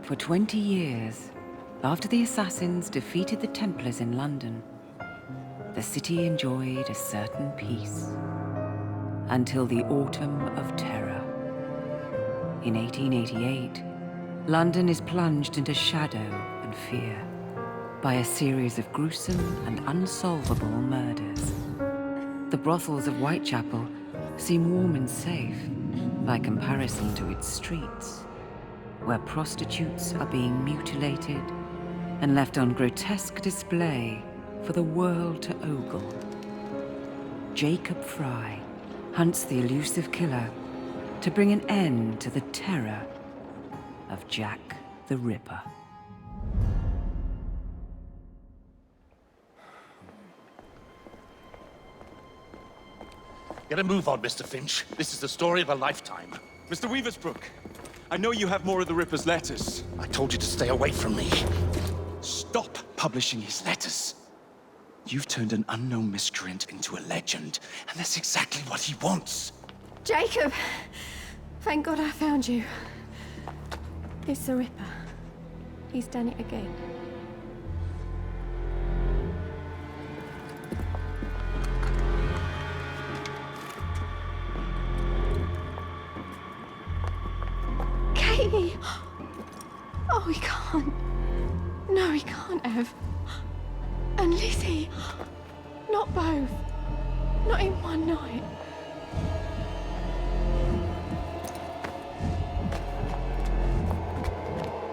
For 20 years, after the Assassins defeated the Templars in London, the city enjoyed a certain peace. Until the Autumn of Terror. In 1888, London is plunged into shadow and fear by a series of gruesome and unsolvable murders. The brothels of Whitechapel seem warm and safe by comparison to its streets, where prostitutes are being mutilated and left on grotesque display for the world to ogle. Jacob Fry hunts the elusive killer to bring an end to the terror of Jack the Ripper. Get a move on, Mr. Finch. This is the story of a lifetime. Mr. Weaversbrook, I know you have more of the Ripper's letters. I told you to stay away from me. Stop publishing his letters. You've turned an unknown miscreant into a legend, and that's exactly what he wants. Jacob! Thank God I found you. It's the Ripper. He's done it again. Katie! Oh, he can't. No, he can't have. And Lizzie. Not both. Not in one night.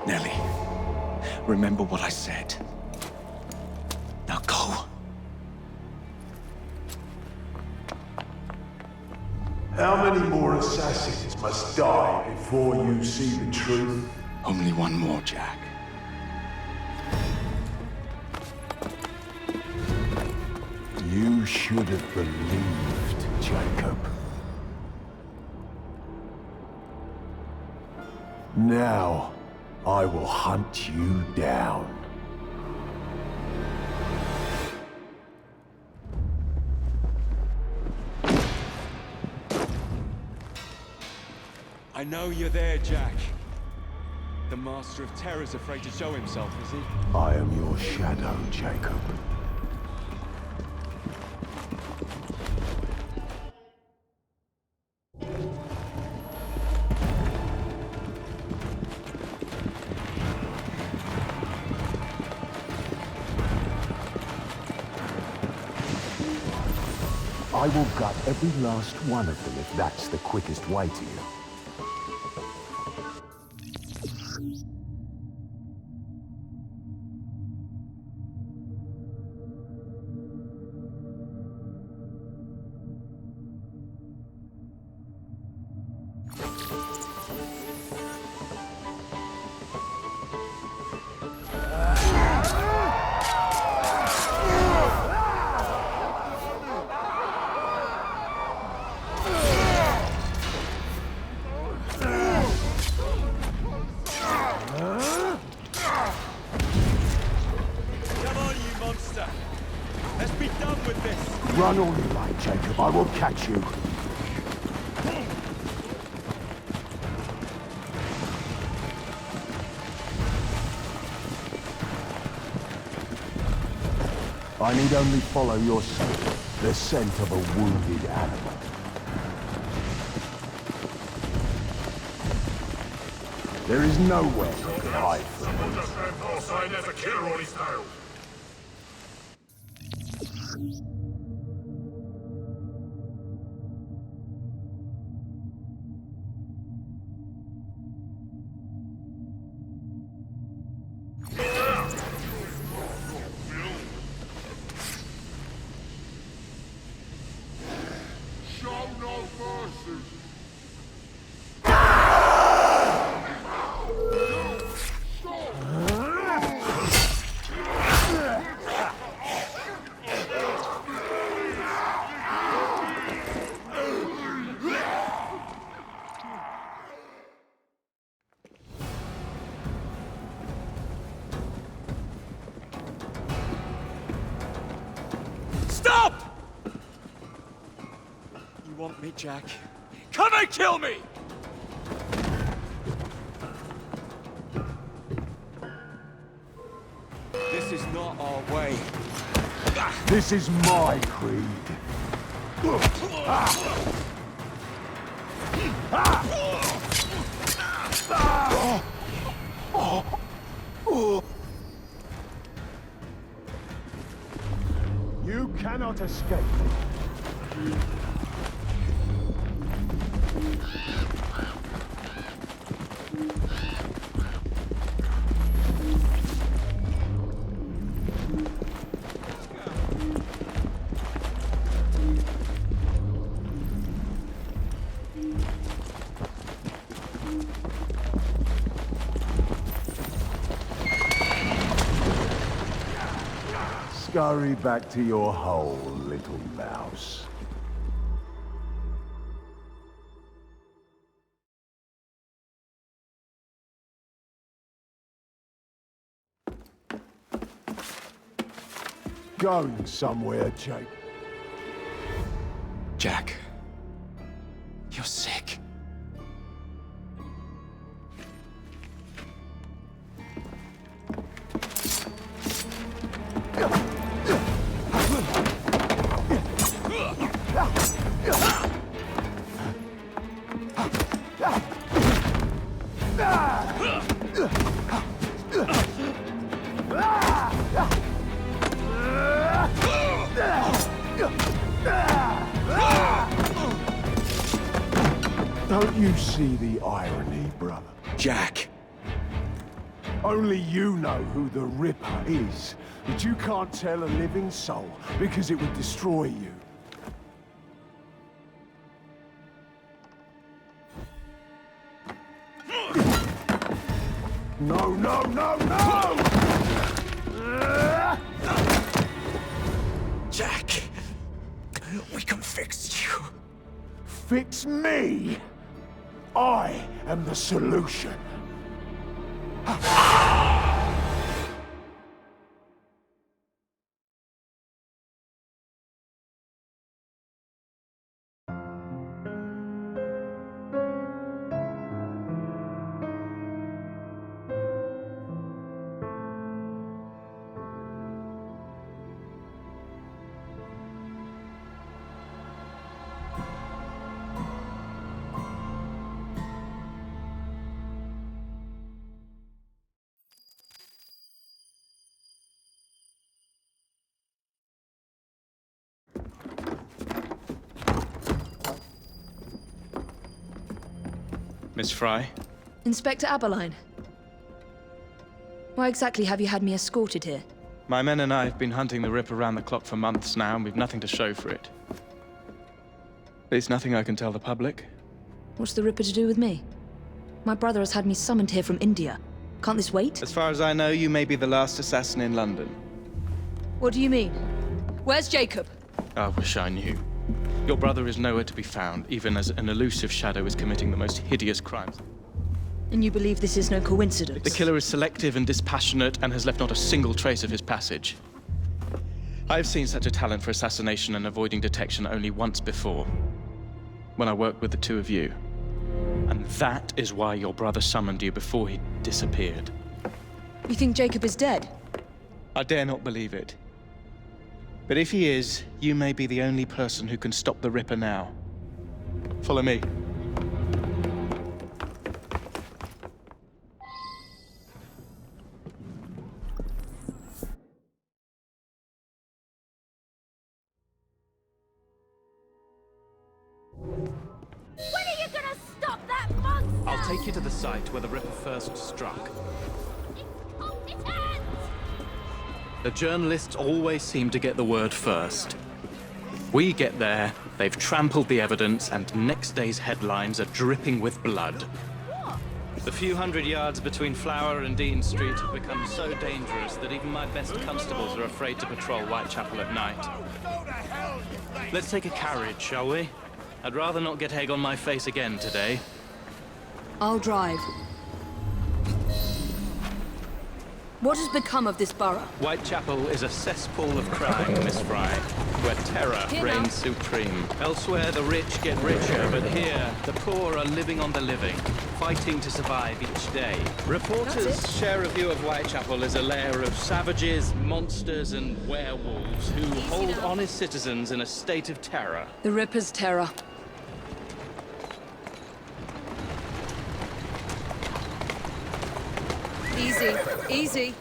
Nellie, remember what I said. Now go. How many more assassins must die before you see the truth? Only one more, Jack. You should have believed, Jacob. Now, I will hunt you down. I know you're there, Jack. The Master of Terror's afraid to show himself, is he? I am your shadow, Jacob. I will gut every last one of them if that's the quickest way to you. Run all you like, Jacob. I will catch you. I need only follow your scent, the scent of a wounded animal. There is nowhere you can hide from me. I never kill on his tail. Stop! You want me, Jack? Come and kill me! This is not our way. This is my creed. You cannot escape me. Scurry back to your hole, little mouse. Going somewhere, Jake. Jack, you're sick. Don't you see the irony, brother? Jack. Only you know who the Ripper is, but you can't tell a living soul because it would destroy you. No, no, no, no! Jack, we can fix you. Fix me? I am the solution. Miss Fry? Inspector Aberline. Why exactly have you had me escorted here? My men and I have been hunting the Ripper around the clock for months now, and we've nothing to show for it. There's nothing I can tell the public. What's the Ripper to do with me? My brother has had me summoned here from India. Can't this wait? As far as I know, you may be the last assassin in London. What do you mean? Where's Jacob? I wish I knew. Your brother is nowhere to be found, even as an elusive shadow is committing the most hideous crimes. And you believe this is no coincidence? The killer is selective and dispassionate and has left not a single trace of his passage. I've seen such a talent for assassination and avoiding detection only once before, when I worked with the two of you. And that is why your brother summoned you before he disappeared. You think Jacob is dead? I dare not believe it. But if he is, you may be the only person who can stop the Ripper now. Follow me. When are you gonna stop that monster? I'll take you to the site where the Ripper first struck. Incompetence! The journalists always seem to get the word first. We get there, they've trampled the evidence, and next day's headlines are dripping with blood. What? The few hundred yards between Flower and Dean Street have become so dangerous that even my best constables are afraid to patrol Whitechapel at night. Let's take a carriage, shall we? I'd rather not get egg on my face again today. I'll drive. What has become of this borough? Whitechapel is a cesspool of crime, Miss Fry, where terror Here now. reigns supreme. Elsewhere, the rich get richer, but here, the poor are living on the living. fighting to survive each day. Reporters share a view of Whitechapel as a lair of savages, monsters, and werewolves who hold honest citizens in a state of terror. The Ripper's terror. Easy, easy.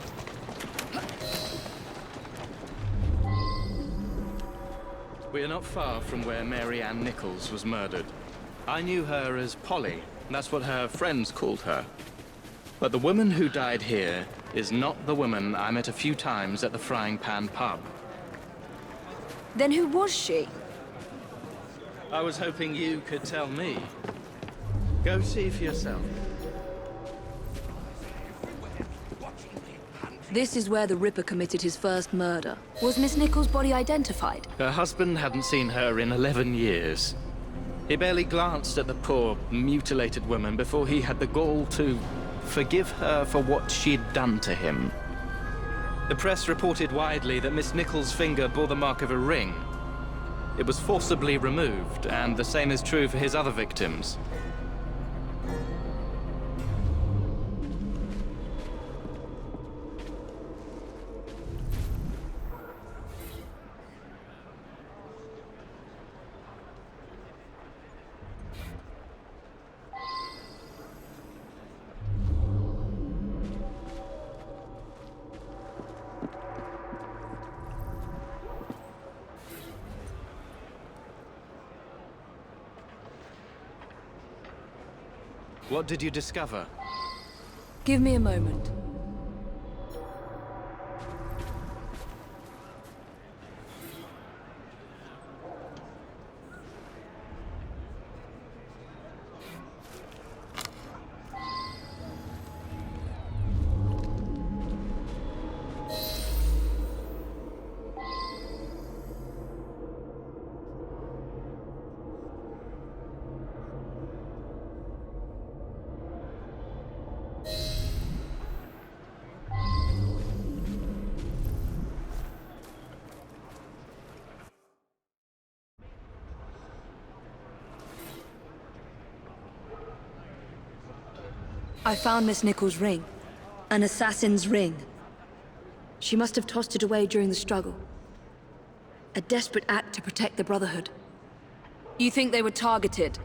We are not far from where Mary Ann Nichols was murdered. I knew her as Polly. That's what her friends called her. But the woman who died here is not the woman I met a few times at the Frying Pan pub. Then who was she? I was hoping you could tell me. Go see for yourself. This is where the Ripper committed his first murder. Was Miss Nichols' body identified? Her husband hadn't seen her in 11 years. He barely glanced at the poor, mutilated woman before he had the gall to forgive her for what she'd done to him. The press reported widely that Miss Nichols' finger bore the mark of a ring. It was forcibly removed, and the same is true for his other victims. What did you discover? Give me a moment. I found Miss Nichols' ring. An assassin's ring. She must have tossed it away during the struggle. A desperate act to protect the Brotherhood. You think they were targeted?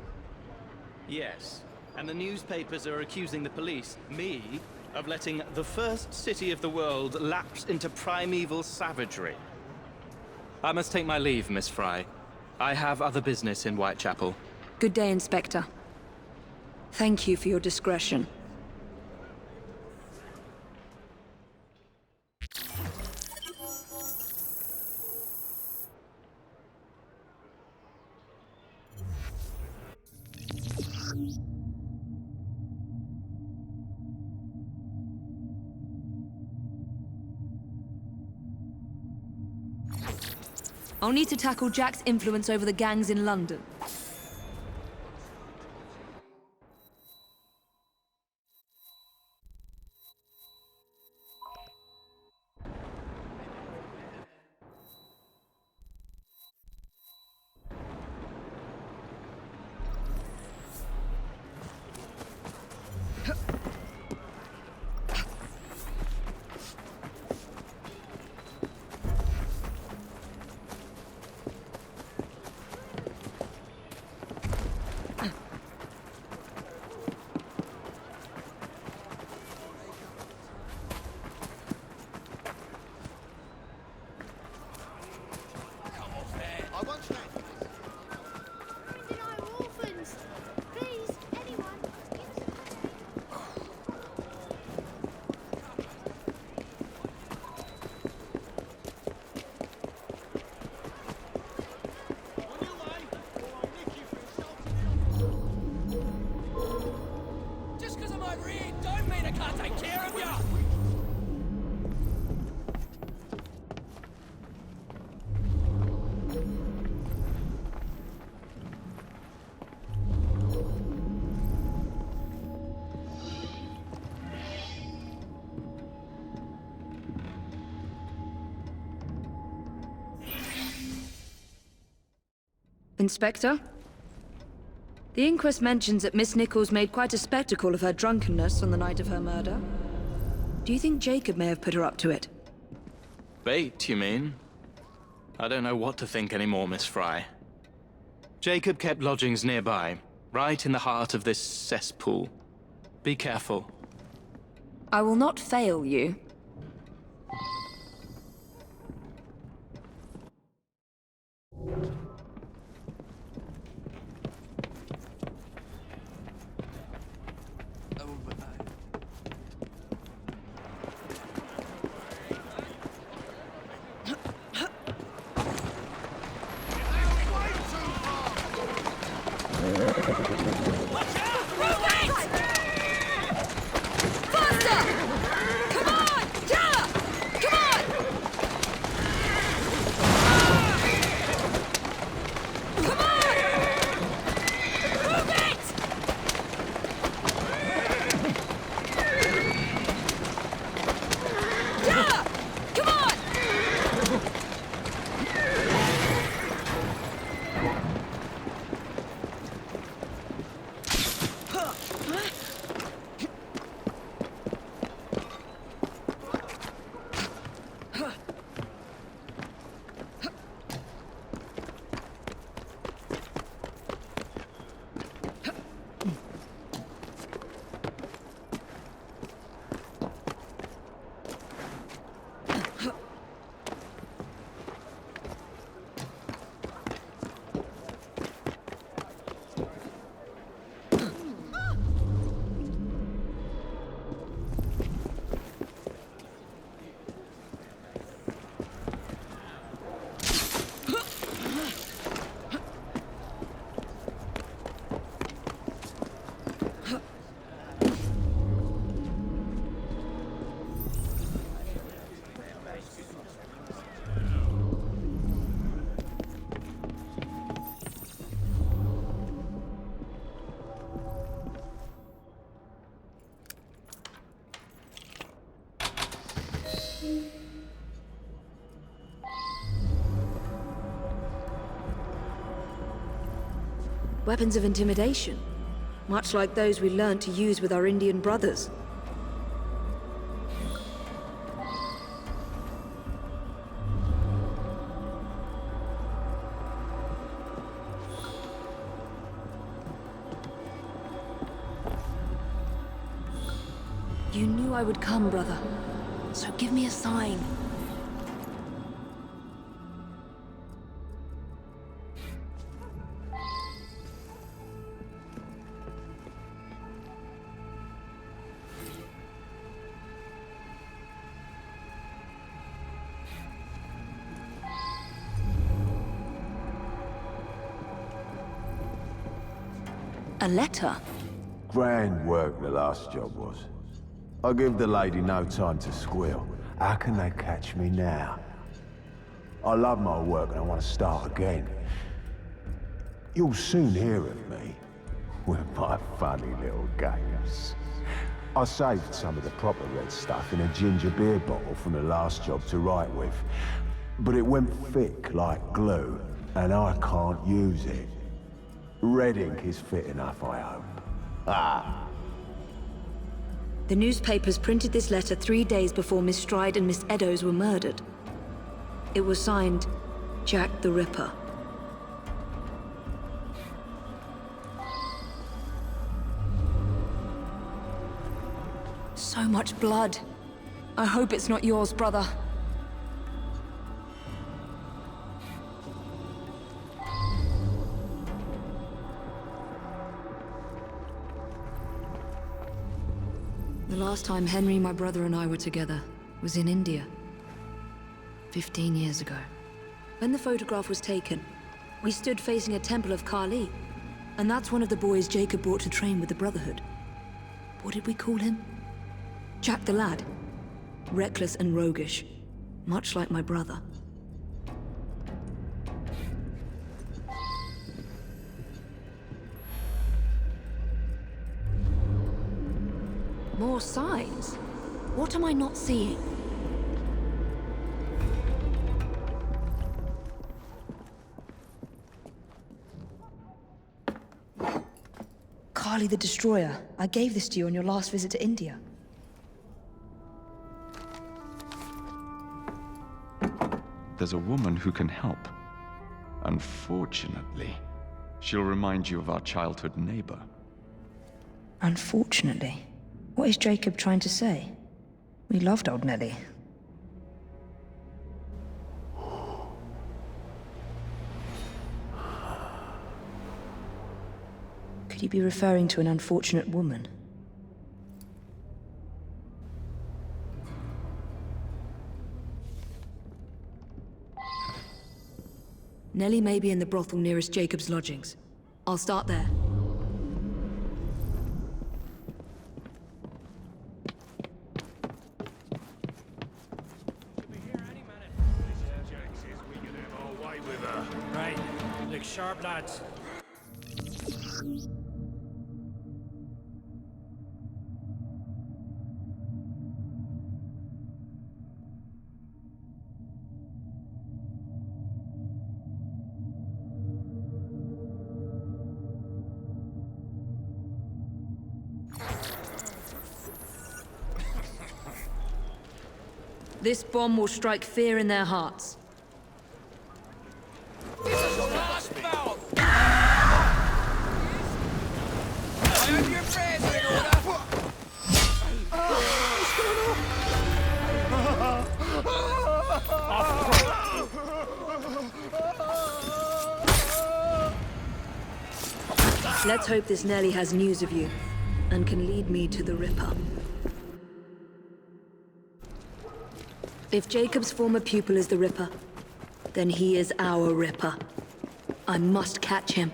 Yes. And the newspapers are accusing the police, me, of letting the first city of the world lapse into primeval savagery. I must take my leave, Miss Fry. I have other business in Whitechapel. Good day, Inspector. Thank you for your discretion. I'll need to tackle Jack's influence over the gangs in London. Inspector? The inquest mentions that Miss Nichols made quite a spectacle of her drunkenness on the night of her murder. Do you think Jacob may have put her up to it? Bait, you mean? I don't know what to think anymore, Miss Fry. Jacob kept lodgings nearby, right in the heart of this cesspool. Be careful. I will not fail you. Weapons of intimidation, much like those we learned to use with our Indian brothers. You knew I would come, brother, so give me a sign. A letter? Grand work the last job was. I give the lady no time to squeal. How can they catch me now? I love my work and I want to start again. You'll soon hear of me with my funny little games. I saved some of the proper red stuff in a ginger beer bottle from the last job to write with. But it went thick like glue, and I can't use it. Red ink is fit enough, I hope. Ah. The newspapers printed this letter 3 days before Miss Stride and Miss Eddowes were murdered. It was signed, Jack the Ripper. So much blood. I hope it's not yours, brother. The last time Henry, my brother, and I were together was in India. 15 years ago. When the photograph was taken, we stood facing a temple of Kali. And that's one of the boys Jacob brought to train with the Brotherhood. What did we call him? Jack the Lad. Reckless and roguish. Much like my brother. More signs? What am I not seeing? Kali the Destroyer. I gave this to you on your last visit to India. There's a woman who can help. Unfortunately, she'll remind you of our childhood neighbor. Unfortunately. What is Jacob trying to say? We loved old Nelly. Could he be referring to an unfortunate woman? Nelly may be in the brothel nearest Jacob's lodgings. I'll start there. Right, look sharp, lads. This bomb will strike fear in their hearts. Let's hope this Nelly has news of you, and can lead me to the Ripper. If Jacob's former pupil is the Ripper, then he is our Ripper. I must catch him.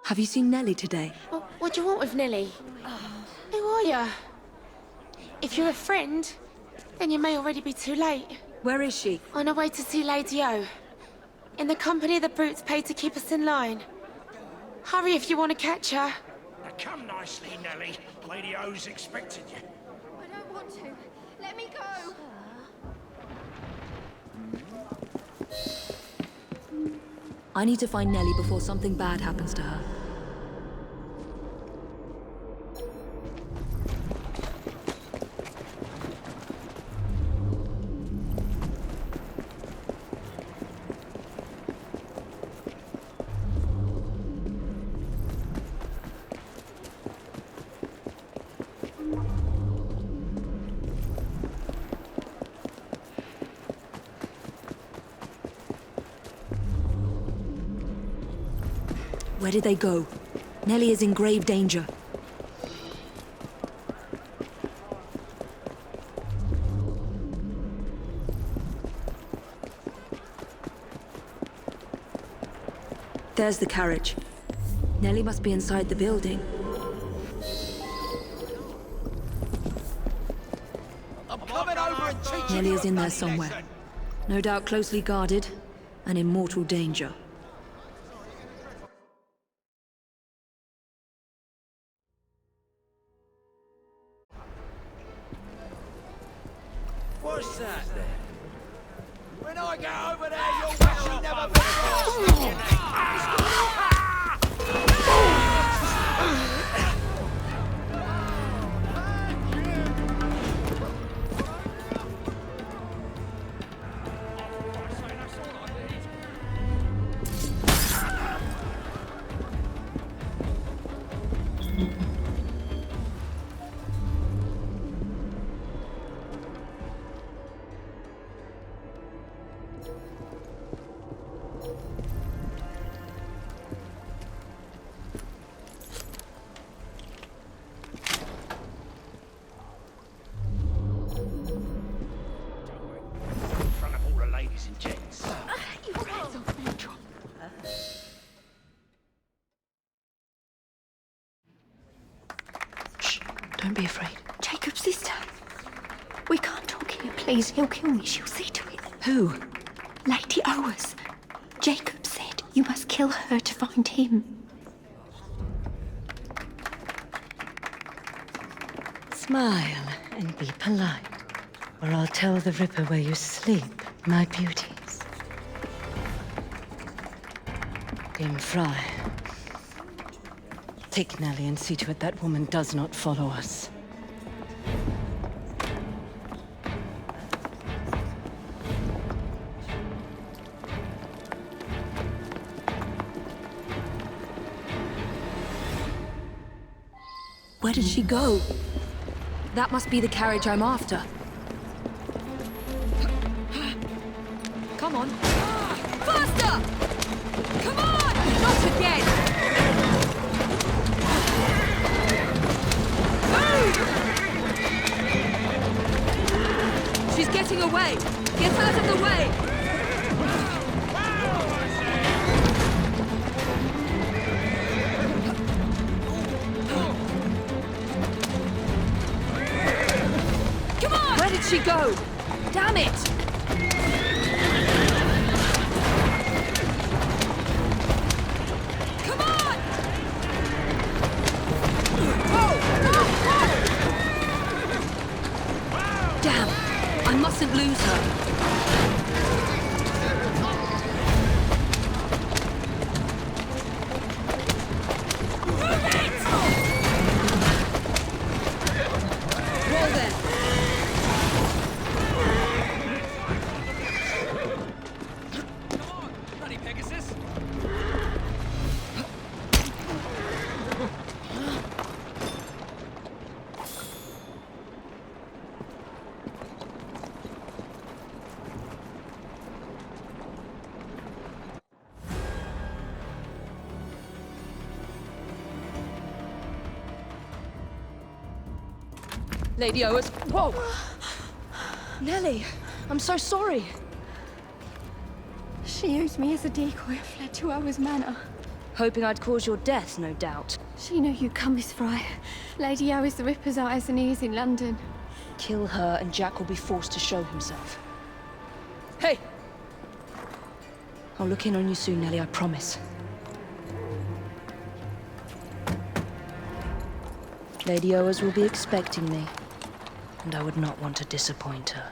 Have you seen Nelly today? What do you want with Nelly? Who are you? If you're a friend, then you may already be too late. Where is she? On her way to see Lady O. In the company of the brutes paid to keep us in line. Hurry if you want to catch her. Now come nicely, Nelly. Lady O's expecting you. I don't want to. Let me go. I need to find Nelly before something bad happens to her. Where did they go? Nelly is in grave danger. There's the carriage. Nelly must be inside the building. Nelly is in there somewhere. No doubt closely guarded and in mortal danger. What's that then? When I go over there, you'll wish you never been Don't be afraid. Jacob's sister. We can't talk here, please. He'll kill me. She'll see to it. Who? Lady Owers. Jacob said you must kill her to find him. Smile and be polite, or I'll tell the Ripper where you sleep, my beauties. Dame Fry. Take Nellie and see to it that woman does not follow us. Where did she go? That must be the carriage I'm after. Come on. Faster! Come on! Not again! Move! She's getting away! Get out of the way! Where did she go? Damn it! Come on! Damn! I mustn't lose her. Lady Owers. Whoa! Nellie, I'm so sorry. She used me as a decoy and fled to Owers Manor. Hoping I'd cause your death, no doubt. She knew you'd come, Miss Fry. Lady Owers the Ripper's eyes and ears in London. Kill her and Jack will be forced to show himself. Hey! I'll look in on you soon, Nellie, I promise. Lady Owers will be expecting me, and I would not want to disappoint her.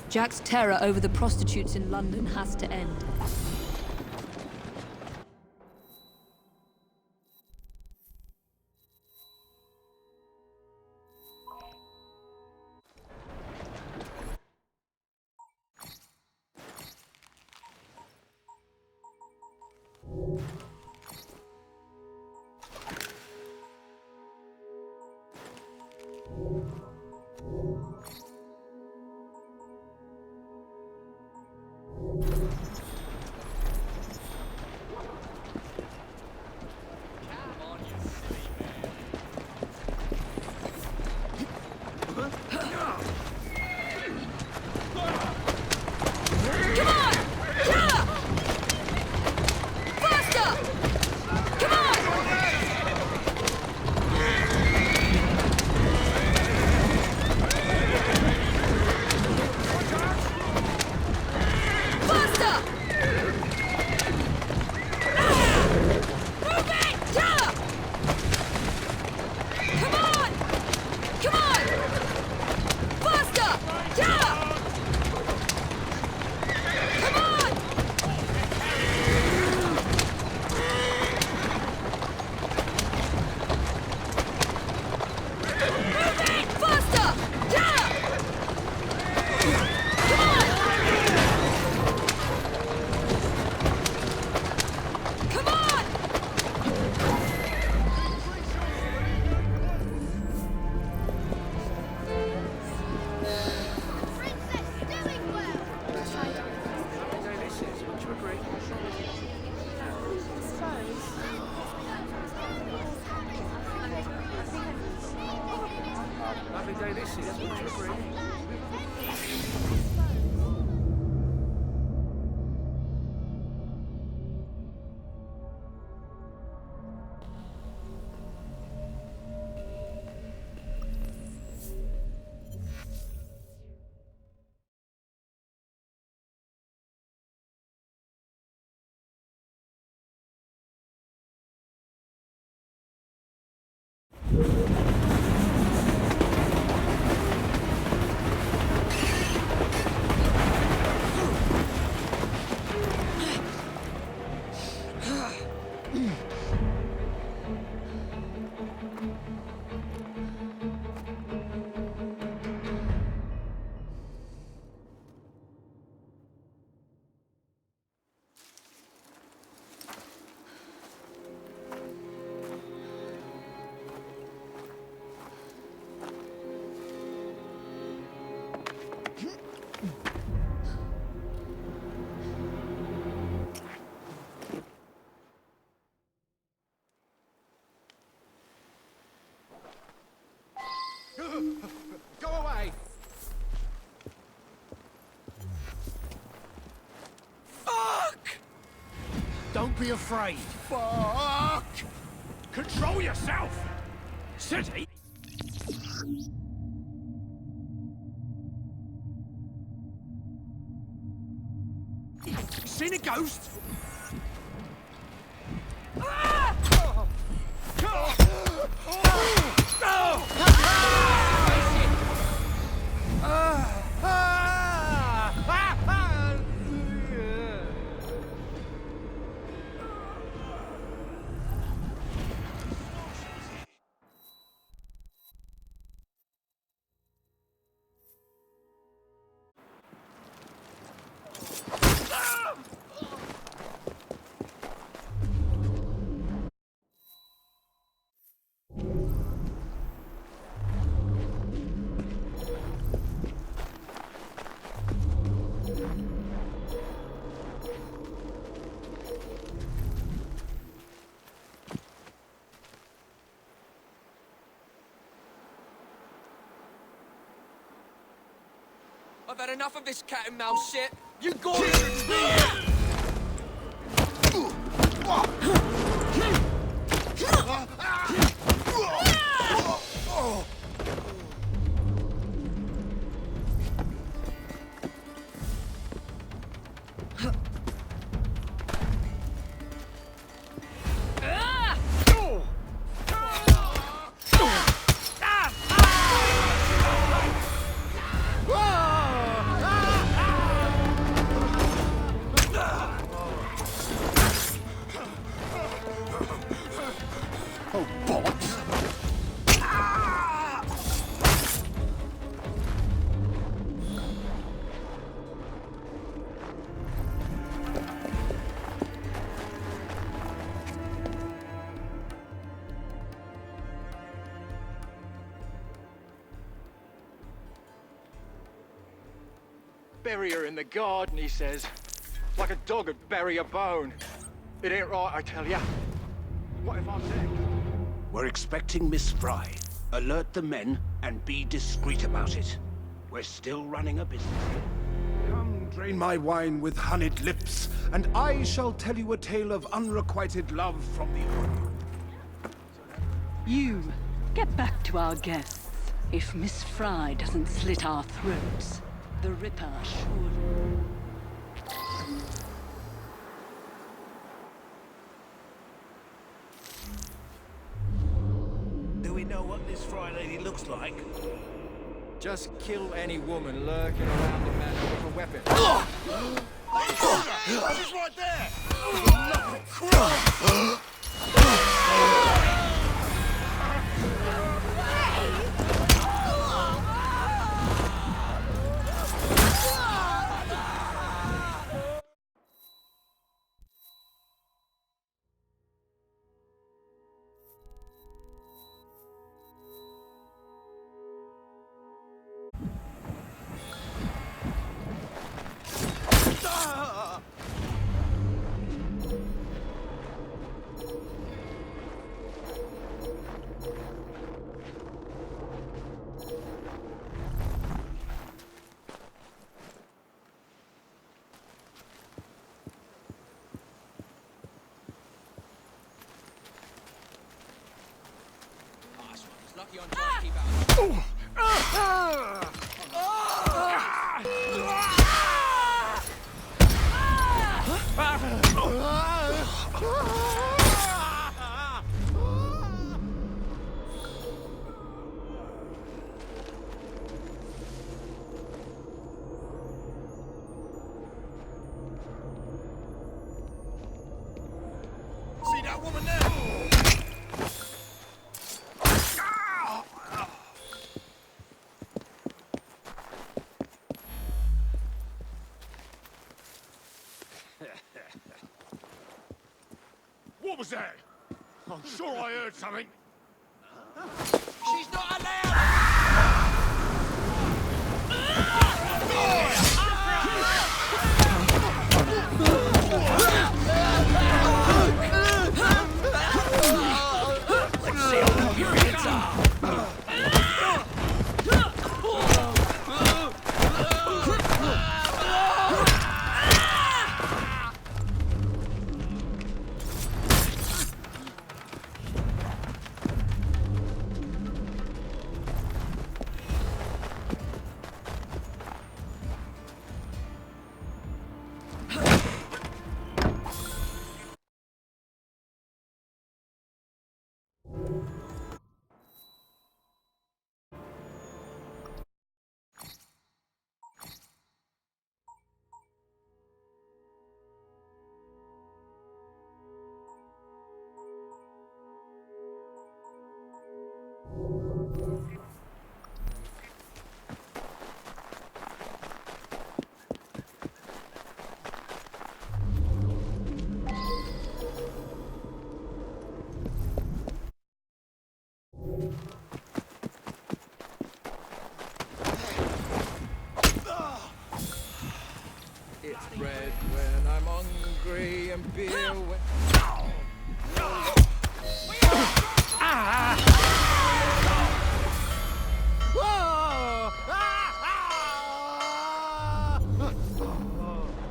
Jack's terror over the prostitutes in London has to end. way this is, would you agree? Go away! Fuck! Don't be afraid. Fuck! Control yourself! City? Seen a ghost? I've had enough of this cat and mouse shit. You go Bury her in the garden, he says. Like a dog would bury a bone. It ain't right, I tell ya. What if I'm next? We're expecting Miss Fry. Alert the men and be discreet about it. We're still running a business here. Come, drain my wine with honeyed lips, and I shall tell you a tale of unrequited love from the Orient. You, get back to our guests. If Miss Fry doesn't slit our throats, the Ripper surely... Do we know what this Fry lady looks like? Just kill any woman lurking around the manor with a weapon. She's right there! Lucky I'm trying to keep out. See that woman there? What was that? I'm sure I heard something. She's not allowed! Let's see how long your hands are. It's bread when I'm hungry and beer when...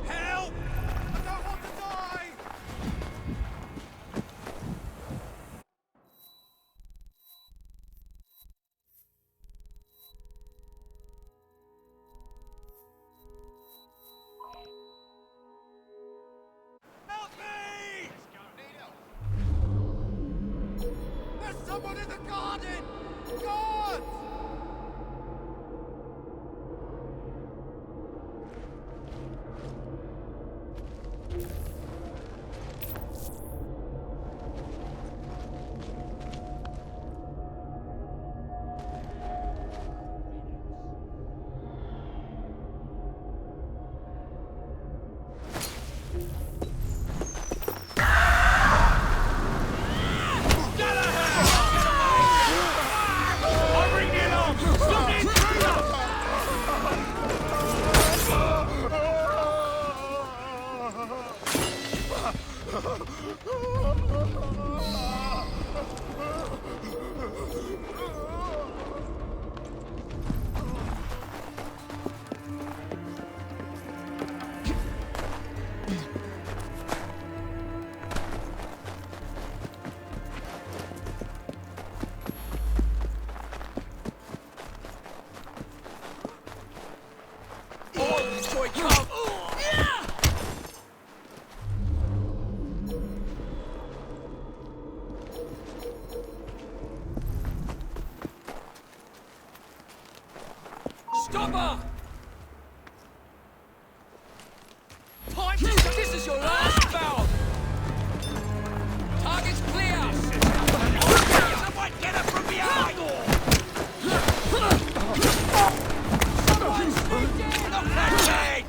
Help! I don't want to die! Help me! There's someone in the garden! God! Stop her! Time to... This is your last bout! Target's clear! Someone get her from behind! Someone sneak in! Knock that leg!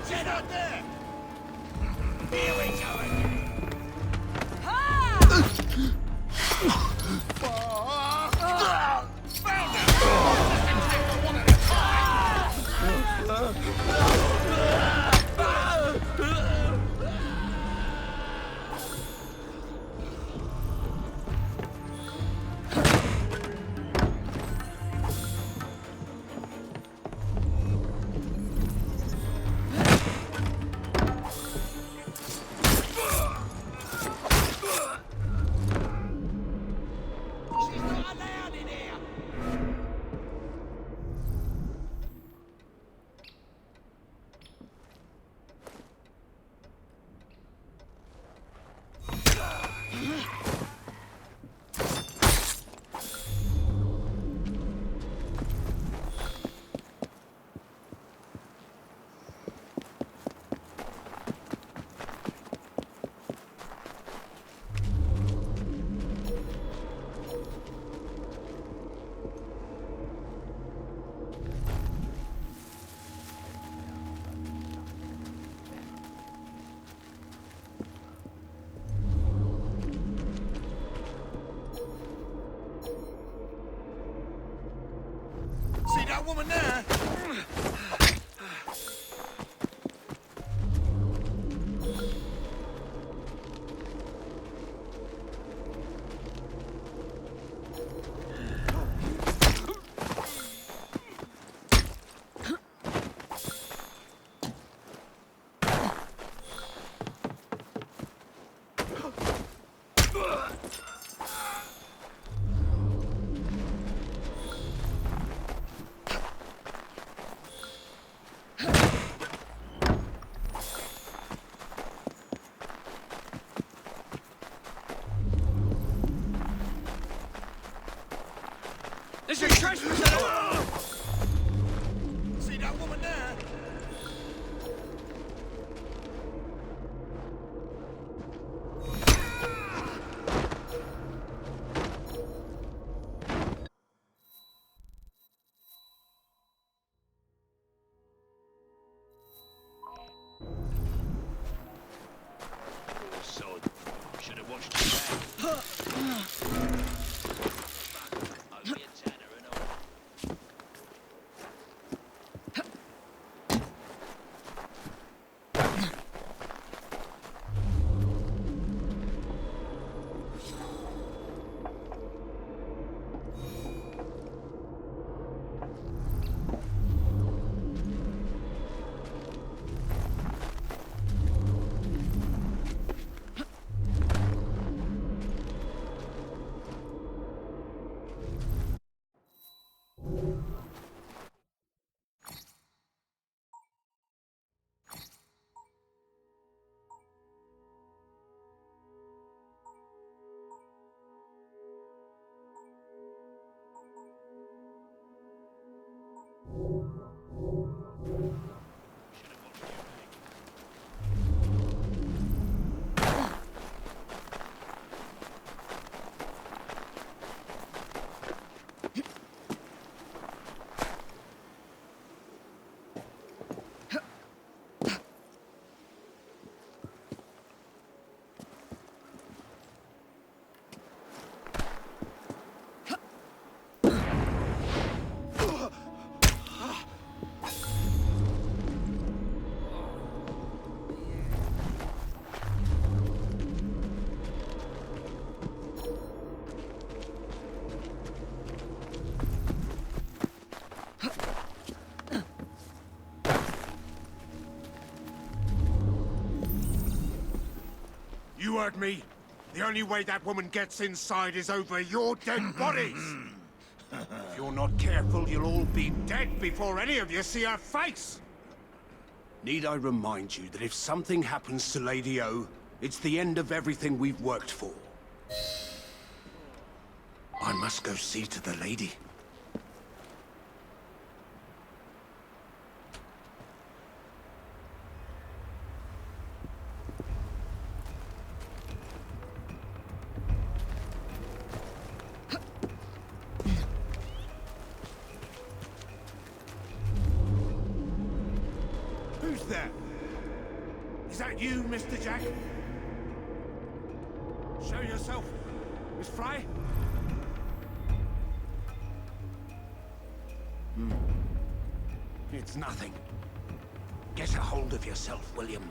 She's not there! Here we go again! Found her! One at a See that woman there? This is trespassing! See that woman there? Poor sod. Should have watched his back. You heard me. The only way that woman gets inside is over your dead bodies. If you're not careful, you'll all be dead before any of you see her face. Need I remind you that if something happens to Lady O, it's the end of everything we've worked for. I must go see to the lady. Who's there? Is that you, Mr. Jack? Show yourself, Miss Fry. It's nothing. Get a hold of yourself, William.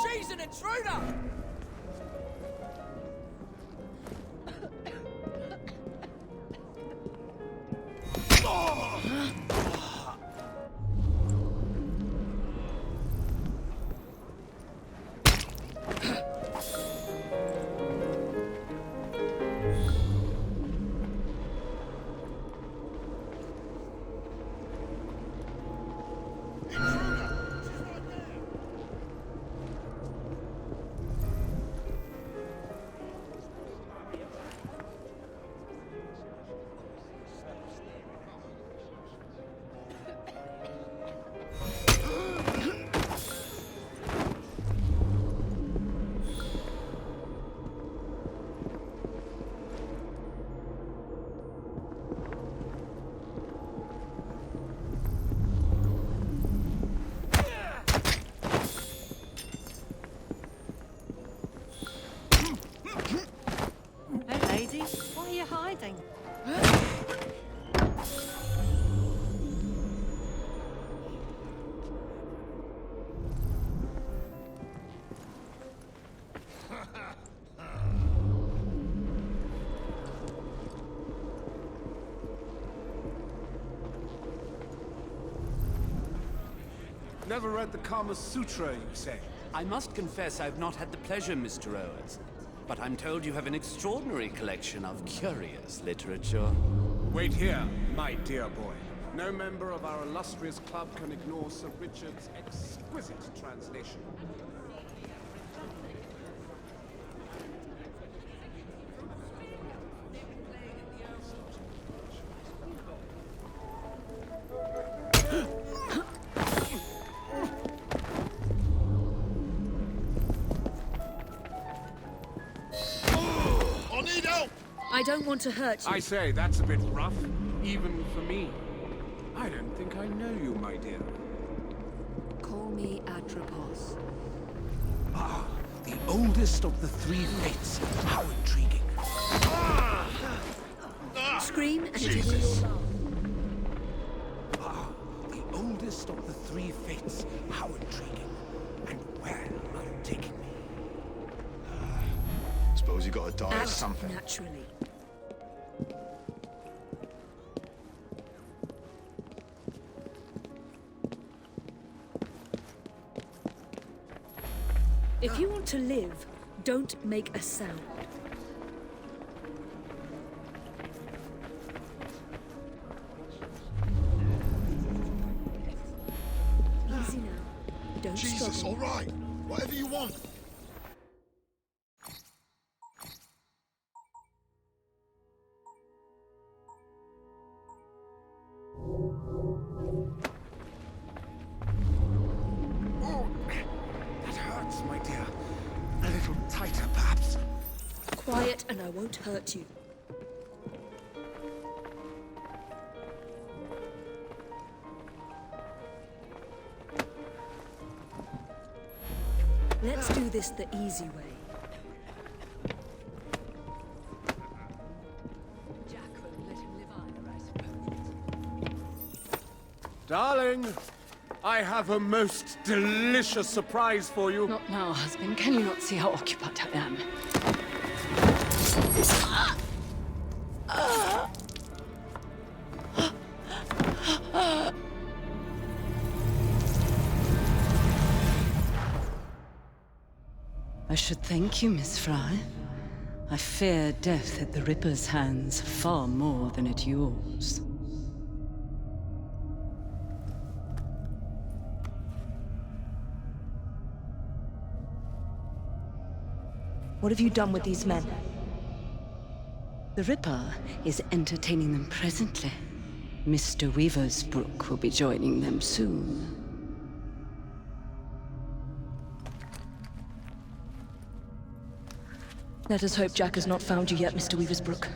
She's an intruder! Why are you hiding? Never read the Kama Sutra, you say? I must confess I've not had the pleasure, Mr. Owers. But I'm told you have an extraordinary collection of curious literature. Wait here, my dear boy. No member of our illustrious club can ignore Sir Richard's exquisite translation. I don't want to hurt you. I say, that's a bit rough, even for me. I don't think I know you, my dear. Call me Atropos. Ah, the oldest of the three fates. How intriguing. Scream and Jesus. Ah, the oldest of the three fates. How intriguing. And where are you taking me? Suppose you gotta die Act or something. naturally. If you want to live, don't make a sound. Easy now. Don't Jesus, struggle. all right. Whatever you want. Oh, that hurts, my dear. A little tighter, perhaps. Quiet, and I won't hurt you. Let's do this the easy way. Jack won't let him live either, I suppose. Darling, I have a most delicious surprise for you. Not now, husband. Can you not see how occupied I am? I should thank you, Miss Fry. I fear death at the Ripper's hands far more than at yours. What have you done with these men? The Ripper is entertaining them presently. Mr. Weaversbrook will be joining them soon. Let us hope Jack has not found you yet, Mr. Weaversbrook.